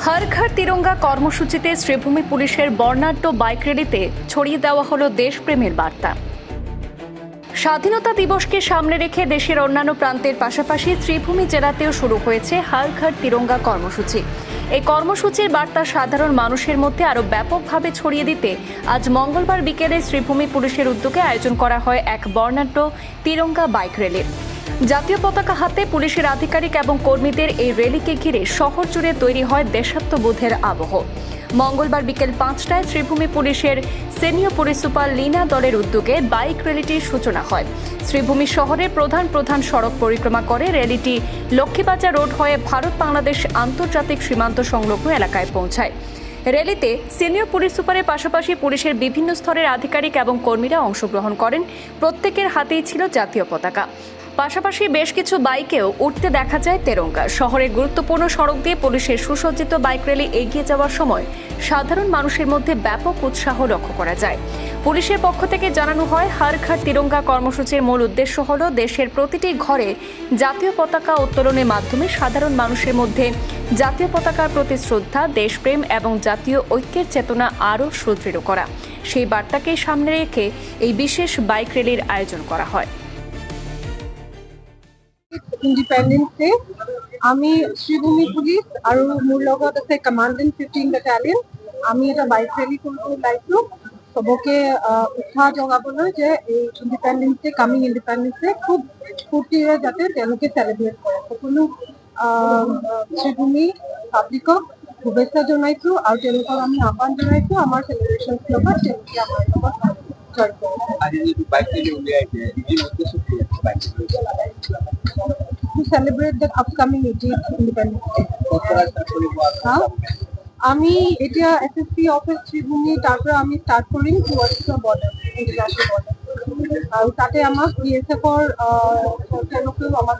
হর ঘর তিরঙ্গা কর্মসূচিতে শ্রীভূমি পুলিশের বর্ণাঢ্য বাইক র্যালিতে ছড়িয়ে দেওয়া হলো দেশপ্রেমের বার্তা। স্বাধীনতা দিবসকে সামনে রেখে দেশের অন্যান্য প্রান্তের পাশাপাশি শ্রীভূমি জেলাতেও শুরু হয়েছে হর ঘর তিরঙ্গা কর্মসূচি। এই কর্মসূচির বার্তা সাধারণ মানুষের মধ্যে আরও ব্যাপকভাবে ছড়িয়ে দিতে আজ মঙ্গলবার বিকেলে শ্রীভূমি পুলিশের উদ্যোগে আয়োজন করা হয় এক বর্ণাঢ্য তিরঙ্গা বাইক র্যালি। জাতীয় পতাকা হাতে পুলিশের আধিকারিক এবং কর্মীদের এই র্যালিকে ঘিরে শহর জুড়ে তৈরি হয় দেশাত্মবোধের আবহ। মঙ্গলবার বিকেল 5টায় শ্রীভূমি পুলিশের সিনিয়র পুলিশ সুপার লীনা দলের উদ্যোগে বাইক র্যালিটির সূচনা হয়। শ্রীভূমি শহরের প্রধান সড়ক পরিক্রমা করে র্যালিটি লক্ষ্মীবাজার রোড হয়ে ভারত বাংলাদেশ আন্তর্জাতিক সীমান্ত সংলগ্ন এলাকায় পৌঁছায়। র্যালিতে সিনিয়র পুলিশ সুপারের পাশাপাশি পুলিশের বিভিন্ন স্তরের আধিকারিক এবং কর্মীরা অংশগ্রহণ করেন। প্রত্যেকের হাতেই ছিল জাতীয় পতাকা। পাশাপাশি বেশ কিছু বাইকেও উঠতে দেখা যায় তেরঙ্গা। শহরের গুরুত্বপূর্ণ সড়ক দিয়ে পুলিশের সুসজ্জিত বাইক র্যালি এগিয়ে যাওয়ার সময় সাধারণ মানুষের মধ্যে ব্যাপক উৎসাহ লক্ষ্য করা যায়। পুলিশের পক্ষ থেকে জানানো হয়, হর ঘর তিরঙ্গা কর্মসূচির মূল উদ্দেশ্য হল দেশের প্রতিটি ঘরে জাতীয় পতাকা উত্তোলনের মাধ্যমে সাধারণ মানুষের মধ্যে জাতীয় পতাকার প্রতি শ্রদ্ধা, দেশপ্রেম এবং জাতীয় ঐক্যের চেতনা আরও সুদৃঢ় করা। সেই বার্তাকে সামনে ৰেখে এই বিশেষ বাইক র্যালির আয়োজন করা হয়। ইন্ডিপেন্ডেন্স ডে আমি শ্রীভূমি পুলিশ আৰু মোৰ লগত আছে কমান্ডেন্ট 15 বেটালিয়ন। আমি এটা বাইক ৰেলি কৰিব ওলাইছো সবকে উৎসাহ জগাবলৈ যে এই independence day coming independence day খুব ফূৰ্তিৰে যাতে তেওঁলোকে চেলিব্ৰেট কৰে। সকলো শ্ৰীভূমি পাব্লিকক শুভেচ্ছা জনাইছো আৰু তেওঁলোকক আমি আহ্বান জনাইছো আমাৰ চেলিব্ৰেশ্যন লগত তেওঁলোকে আমাৰ লগত জড়িত to celebrate the upcoming 18th Independence Day. আমি এতিয়া এসএসপি অফিস শ্রীভূমি তারপর আমি স্টার্ট করিম towards the border, international border, আর তাতে আমার বিএসএফ এর তেওঁলোকেও আমার